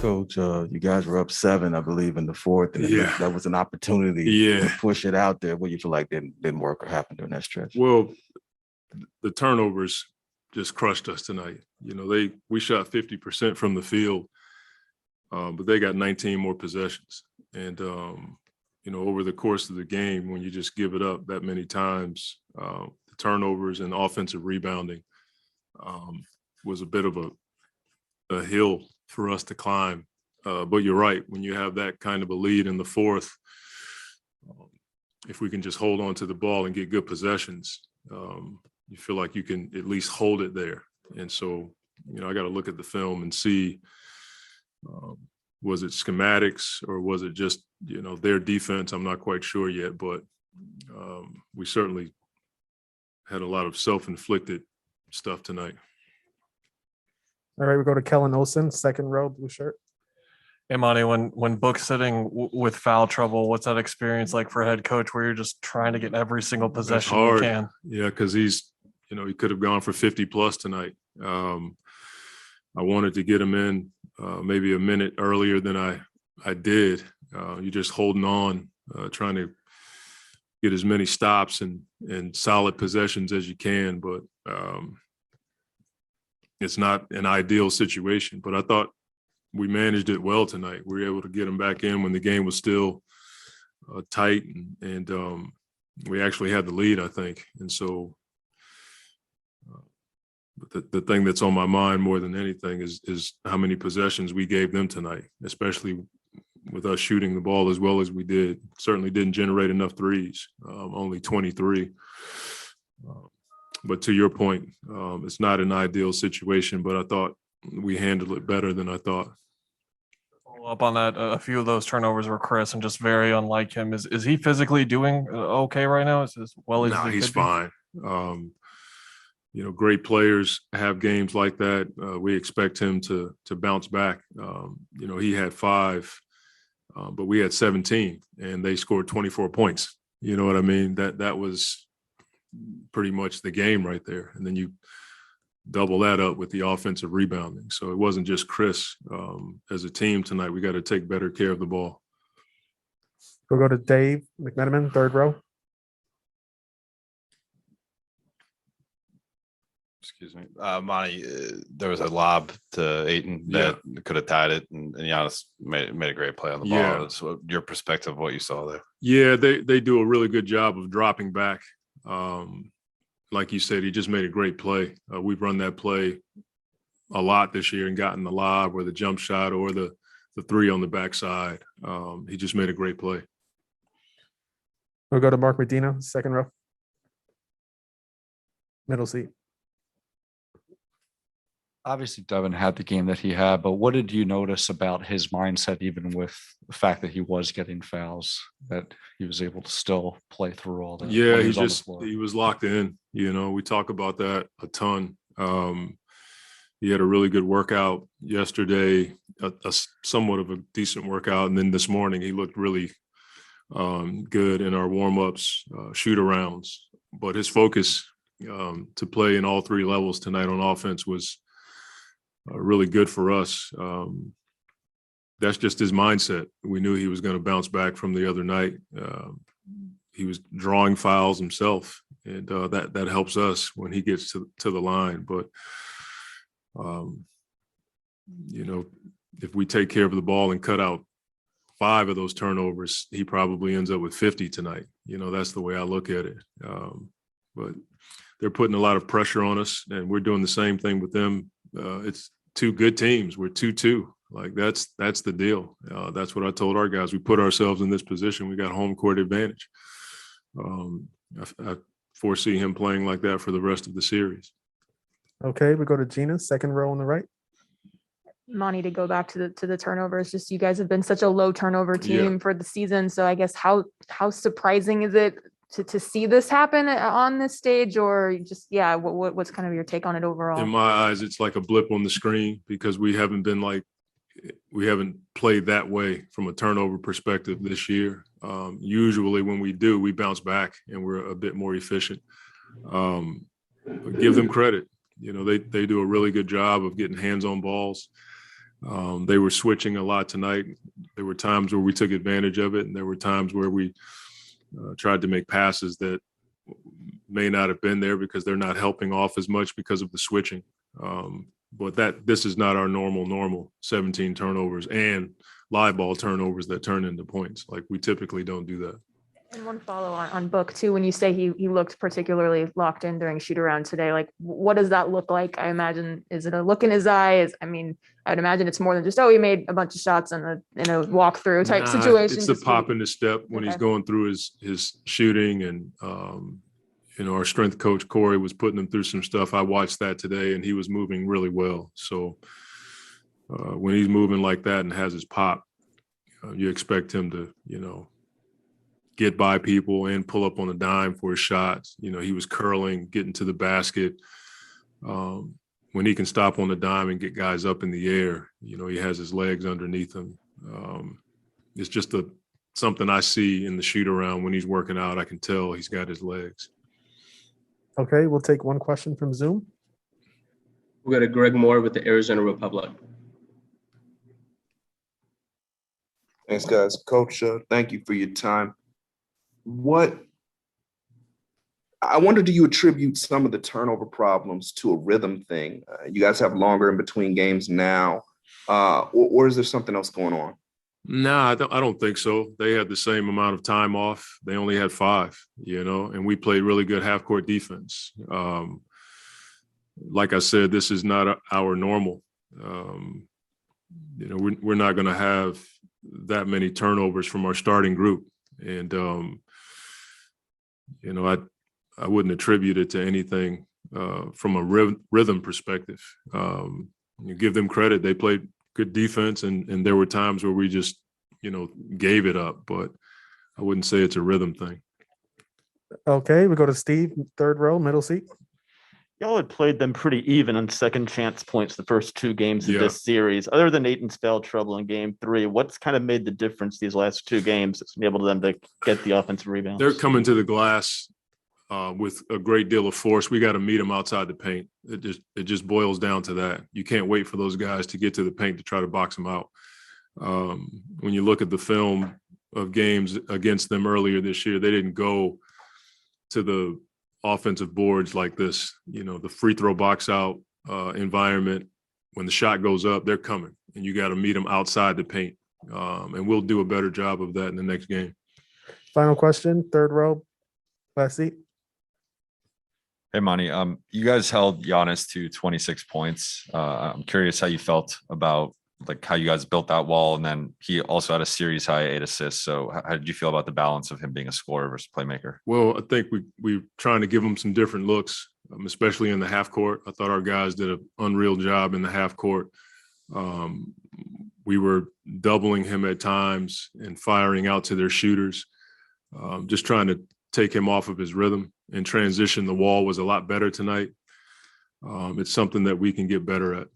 Coach, you guys were up 7, I believe, in the fourth, and Yeah. that was an opportunity Yeah. to push it out there. What you feel like didn't work or happen during that stretch? Well, the turnovers just crushed us tonight. We shot 50% from the field, but they got 19 more possessions. And over the course of the game, when you just give it up that many times, the turnovers and offensive rebounding was a bit of a hill for us to climb. But you're right, when you have that kind of a lead in the fourth, if we can just hold on to the ball and get good possessions, you feel like you can at least hold it there. And so, I got to look at the film and see, was it schematics or was it just, their defense? I'm not quite sure yet, but we certainly had a lot of self-inflicted stuff tonight. All right, we go to Kellen Olson, second row, blue shirt. Hey, Monty, when book sitting with foul trouble, what's that experience like for a head coach where you're just trying to get every single possession you can? Yeah, because he could have gone for 50 plus tonight. I wanted to get him in maybe a minute earlier than I did. You're just holding on, trying to get as many stops and solid possessions as you can, but it's not an ideal situation. But I thought we managed it well tonight. We were able to get him back in when the game was still tight, and we actually had the lead, I think. And so the thing that's on my mind more than anything is how many possessions we gave them tonight, especially with us shooting the ball as well as we did. Certainly didn't generate enough threes, only 23. But to your point, it's not an ideal situation, but I thought we handled it better than I thought. Follow up on that, a few of those turnovers were Chris and just very unlike him. Is he physically doing okay right now? Is as well as he's fine. Great players have games like that. We expect him to bounce back. He had 5, but we had 17, and they scored 24 points. You know what I mean? That was pretty much the game right there. And then you double that up with the offensive rebounding. So it wasn't just Chris. As a team tonight, we got to take better care of the ball. We'll go to Dave McMenamin, third row. Excuse me. Monty, there was a lob to Ayton that could have tied it, and Giannis made a great play on the ball. Yeah. So your perspective of what you saw there. Yeah, they do a really good job of dropping back. Like you said, he just made a great play. We've run that play a lot this year and gotten the lob or the jump shot or the three on the backside. He just made a great play. We'll go to Mark Medina, second row. Middle seat. Obviously, Devin had the game that he had, but what did you notice about his mindset, even with the fact that he was getting fouls, that he was able to still play through all that? Yeah, he was locked in. We talk about that a ton. He had a really good workout yesterday, a somewhat of a decent workout, and then this morning he looked really good in our warm-ups, shoot-arounds. But his focus to play in all 3 levels tonight on offense was really good for us. That's just his mindset. We knew he was going to bounce back from the other night. He was drawing fouls himself, and that helps us when he gets to the line. But if we take care of the ball and cut out 5 of those turnovers, he probably ends up with 50 tonight. That's the way I look at it. But they're putting a lot of pressure on us, and we're doing the same thing with them. It's 2 good teams. We're 2-2. Like that's the deal. That's what I told our guys. We put ourselves in this position. We got home court advantage. I foresee him playing like that for the rest of the series. Okay, we go to Gina, second row on the right. Monty, to go back to the turnovers, just you guys have been such a low turnover team for the season. So I guess how surprising is it to see this happen on this stage, or just, what's kind of your take on it overall? In my eyes, it's like a blip on the screen because we haven't played that way from a turnover perspective this year. Usually when we do, we bounce back and we're a bit more efficient. But give them credit. They do a really good job of getting hands on balls. They were switching a lot tonight. There were times where we took advantage of it, and there were times where we tried to make passes that may not have been there because they're not helping off as much because of the switching. But this is not our normal 17 turnovers and live ball turnovers that turn into points. Like, we typically don't do that. And one follow on Book too, when you say he looked particularly locked in during shoot around today, like what does that look like? I imagine, is it a look in his eye? I'd imagine it's more than just, he made a bunch of shots in a walkthrough type situation. It's the pop in the step when he's going through his shooting, and our strength coach Corey was putting him through some stuff. I watched that today, and he was moving really well. So when he's moving like that and has his pop, you expect him to, get by people and pull up on a dime for his shots. He was curling, getting to the basket. When he can stop on the dime and get guys up in the air, he has his legs underneath him. It's just something I see in the shoot around when he's working out. I can tell he's got his legs. Okay, we'll take one question from Zoom. We'll go to Greg Moore with the Arizona Republic. Thanks, guys. Coach, thank you for your time. I wonder, do you attribute some of the turnover problems to a rhythm thing? You guys have longer in between games now, or is there something else going on? No, I don't think so. They had the same amount of time off. They only had 5, and we played really good half-court defense. Like I said, this is not our normal. We're not going to have that many turnovers from our starting group. And, I wouldn't attribute it to anything from a rhythm perspective. You give them credit. They played good defense, and there were times where we just, gave it up. But I wouldn't say it's a rhythm thing. Okay, we go to Steve, third row, middle seat. Y'all had played them pretty even on second chance points the first 2 games of Yeah. this series. Other than Aiton's foul trouble in game 3, what's kind of made the difference these last 2 games that's enabled them to get the offensive rebounds? They're coming to the glass with a great deal of force. We got to meet them outside the paint. It just boils down to that. You can't wait for those guys to get to the paint to try to box them out. When you look at the film of games against them earlier this year, they didn't go to the offensive boards like this. The free throw box out environment, when the shot goes up, they're coming, and you got to meet them outside the paint. And we'll do a better job of that in the next game. Final question, third row, last seat. Hey, Monty, you guys held Giannis to 26 points. I'm curious how you felt about how you guys built that wall, and then he also had a series high 8 assists. So how did you feel about the balance of him being a scorer versus playmaker? Well, I think we're trying to give him some different looks, especially in the half court. I thought our guys did an unreal job in the half court. We were doubling him at times and firing out to their shooters, just trying to take him off of his rhythm. In transition, the wall was a lot better tonight. It's something that we can get better at.